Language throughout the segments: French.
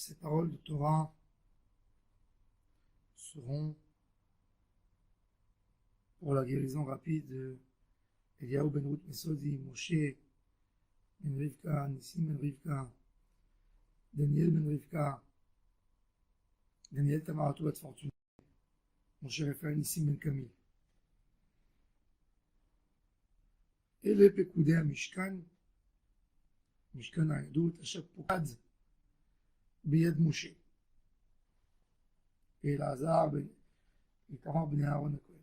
ces paroles de Torah seront pour la guérison rapide de Eliyahu ben Ruth Mesodi, Moshe ben Rivka, Nissim ben Rivka, Daniel ben Rivka, Daniel Tamaratou bat Fortune, Moshe Raphaël Nissim ben Camille. Et les Pekoudé à Mishkan, Mishkan Haïdout, à chaque Poukad, Biyad Moshe. Et Lazar ben Itamar ben Aaron Akohen.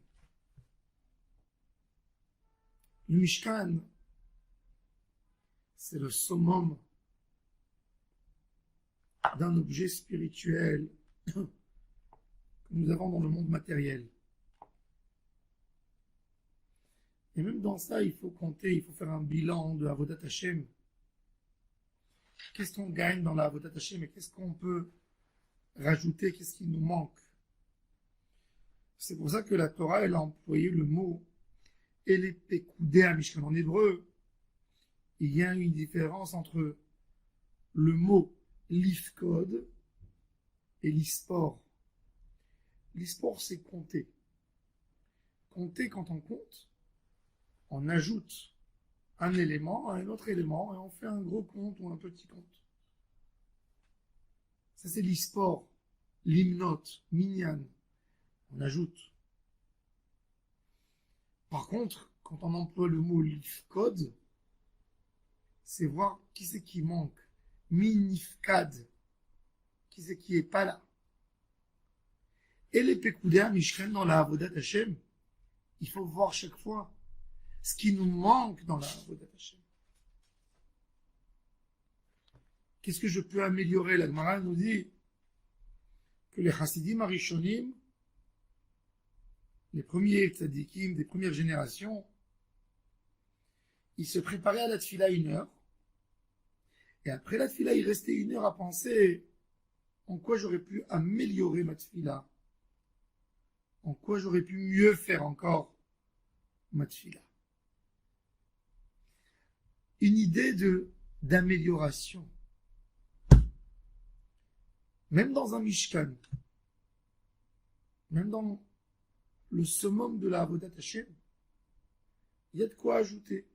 Le Mishkan, c'est le summum d'un objet spirituel que nous avons dans le monde matériel. Et même dans ça, il faut compter, il faut faire un bilan de Avodat Hashem. Qu'est-ce qu'on gagne dans la Avodat Hashem et qu'est-ce qu'on peut rajouter, qu'est-ce qui nous manque? C'est pour ça que la Torah, elle a employé le mot Ele Pekoudé à Mishkan. En hébreu, il y a une différence entre le mot lifkod et l'ispor. L'ispor, c'est compter. Compter, quand on compte, on ajoute un élément à un autre élément et on fait un gros compte ou un petit compte. Ça, c'est l'ispor, l'hymnote, minyan. On ajoute. Par contre, quand on emploie le mot lifkod, c'est voir qui c'est qui manque. Minifkad. Qui c'est qui est pas là. Et les Pekoudéa Mishkan dans la Avodat Hashem, il faut voir chaque fois ce qui nous manque dans la Avodat Hashem. Qu'est-ce que je peux améliorer? La Gemara nous dit que les Hasidim Arishonim, les premiers tzadikim des premières générations, ils se préparaient à la tfila 1 heure. Et après la tfila, il restait 1 heure à penser en quoi j'aurais pu améliorer ma tfila. En quoi j'aurais pu mieux faire encore ma tfila. Une idée d'amélioration. Même dans un Mishkan, même dans le summum de la Avodat Hashem, il y a de quoi ajouter.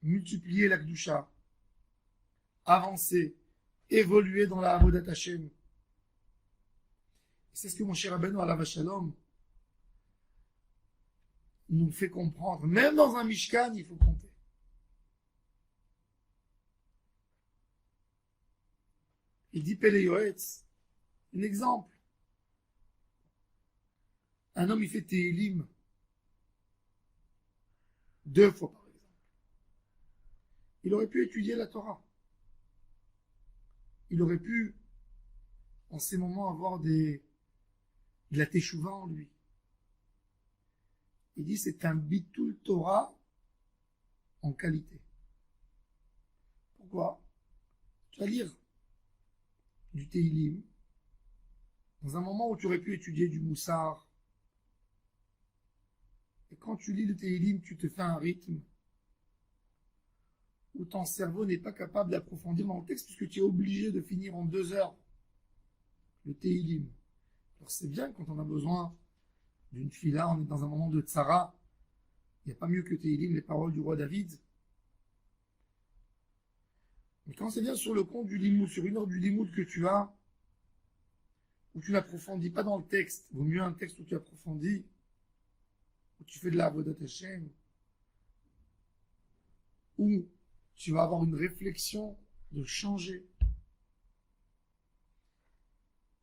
Multiplier la Kedusha, avancer, évoluer dans la Avodat Hashem. C'est ce que mon cher Rabbeinu Alav Shalom nous fait comprendre. Même dans un Mishkan, il faut compter. Il dit Pele Yoetz, un exemple. Un homme, il fait Tehilim 2 fois par exemple. Il aurait pu étudier la Torah. Il aurait pu, en ces moments, avoir de la Teshuvah en lui. Il dit c'est un Bitul Torah en qualité. Pourquoi? Tu vas lire du Tehilim dans un moment où tu aurais pu étudier du Moussar. Et quand tu lis le Tehilim, tu te fais un rythme où ton cerveau n'est pas capable d'approfondir dans le texte puisque tu es obligé de finir en 2 heures le Tehilim. Alors c'est bien quand on a besoin d'une fila, on est dans un moment de tsara. Il n'y a pas mieux que Tehilim, les paroles du roi David. Mais quand c'est bien sur le compte du limoud, sur 1 heure du limoud que tu as, où tu n'approfondis pas dans le texte, vaut mieux un texte où tu approfondis, où tu fais de la Avodat Hashem, où tu vas avoir une réflexion de changer.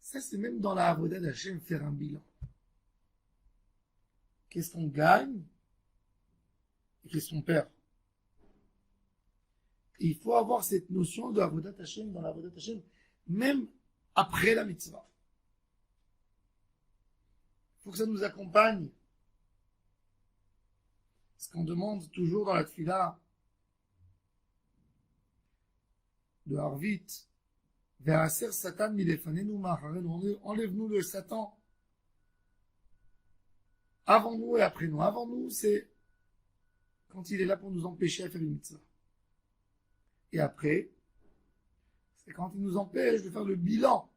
Ça, c'est même dans la Avodat Hashem faire un bilan. Qu'est-ce qu'on gagne et qu'est-ce qu'on perd? Et il faut avoir cette notion de Avodat Hashem dans la Avodat Hashem, même après la mitzvah. Il faut que ça nous accompagne. Ce qu'on demande toujours dans la tfila de Harvit, Veraser Satan milefanenu ma'acharenu, enlève-nous le Satan avant nous et après nous. Avant nous, c'est quand il est là pour nous empêcher à faire une mitzvah. Et après, C'est quand il nous empêche de faire le bilan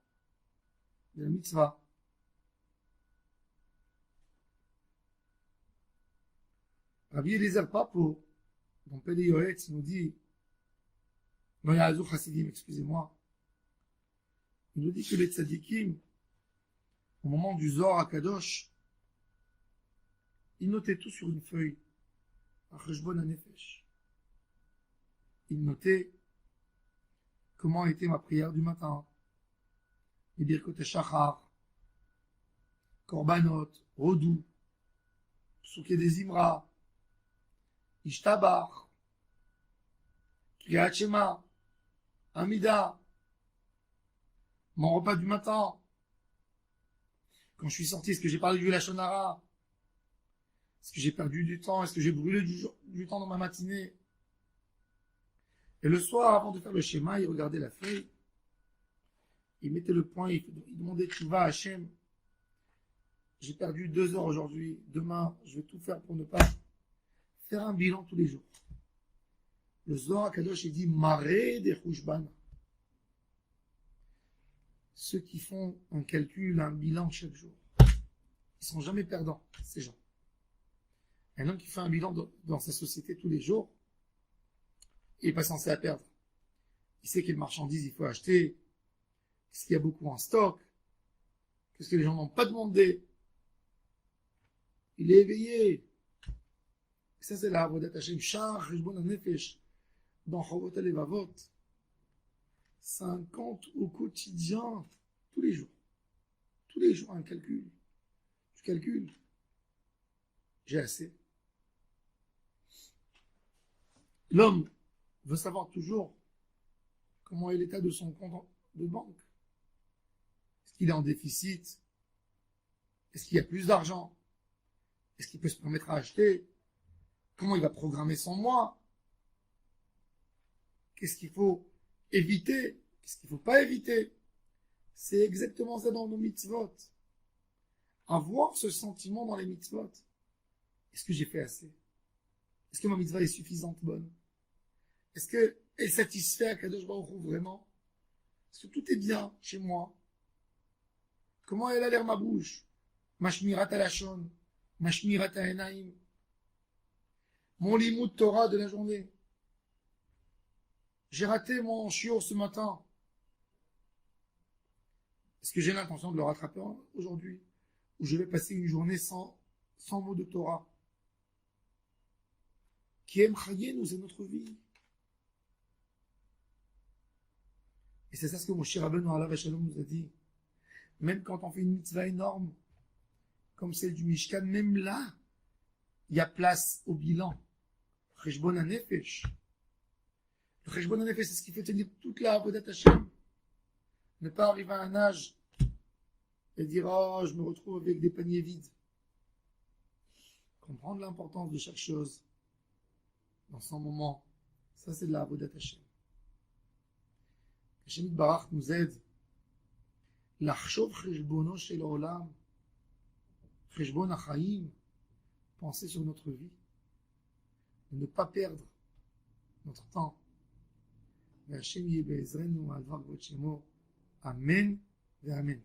de la mitzvah. Rabbi Eliezer Papo, dans Pele Yoetz, nous dit, dans Yazoo Chassidim, excusez-moi, il nous dit que les tzadikim, au moment du Zohar à Kadosh, ils notaient tout sur une feuille, à Cheshbon HaNefesh. Ils notaient comment était ma prière du matin, les Birkot Shachar, Korbanot, Rodou, Psuké des Imra, Ishtabar, Kriyat Shema, Amida, mon repas du matin. Quand je suis sorti, est-ce que j'ai parlé du Lachon Hara? Est-ce que j'ai perdu du temps? Est-ce que j'ai brûlé du temps dans ma matinée? Et le soir, avant de faire le schéma, il regardait la feuille, il mettait le point, il demandait tu vas à Hachem. J'ai perdu 2 heures aujourd'hui, demain, je vais tout faire pour ne pas faire un bilan tous les jours. Le Zohar Kadosh, il dit Maré des Chouchban. Ceux qui font un calcul, un bilan chaque jour, ils sont jamais perdants, ces gens. Un homme qui fait un bilan dans sa société tous les jours, il n'est pas censé à perdre. Il sait quelles marchandises il faut acheter, qu'est-ce qu'il y a beaucoup en stock, qu'est-ce que les gens n'ont pas demandé. Il est éveillé. Et ça, c'est la Avodat Hashem, Shar, Cheshbon HaNefesh, dans Chovot HaLevavot. 50 au quotidien, tous les jours. Tous les jours, un calcul. Je calcule. J'ai assez. L'homme veut savoir toujours comment est l'état de son compte de banque. Est-ce qu'il est en déficit? Est-ce qu'il y a plus d'argent? Est-ce qu'il peut se permettre à acheter? Comment il va programmer son mois? Qu'est-ce qu'il faut éviter? Qu'est-ce qu'il ne faut pas éviter? C'est exactement ça dans nos mitzvot. Avoir ce sentiment dans les mitzvot. Est-ce que j'ai fait assez? Est-ce que ma mitzvah est suffisante, bonne? Est-ce qu'elle satisfait Akadosh Baruch Hu vraiment? Est-ce que tout est bien chez moi? Comment elle a l'air ma bouche? Ma shmirat halashon, ma shmirat ha'enaim, mon limud Torah de la journée. J'ai raté mon shiur ce matin. Est-ce que j'ai l'intention de le rattraper aujourd'hui? Ou je vais passer une journée sans mots de Torah? Qui aime Chayenu, c'est notre vie. Et c'est ça ce que Moshe Rabbeinu alav Shalom nous a dit. Même quand on fait une mitzvah énorme, comme celle du Mishkan, même là, il y a place au bilan. Cheshbon HaNefesh. Le Cheshbon HaNefesh, c'est ce qui fait tenir toute la Avodat Hashem. Ne pas arriver à un âge et dire, oh, je me retrouve avec des paniers vides. Comprendre l'importance de chaque chose dans son moment. Ça, c'est de la Avodat Hashem. Hashem Barach nous aide. L'achshov cheshbono shel olam, cheshbon hachaim, penser sur notre vie, de ne pas perdre notre temps. Hashem yeh be'ezrenu al dvar kvod shemo. Amen ve amen.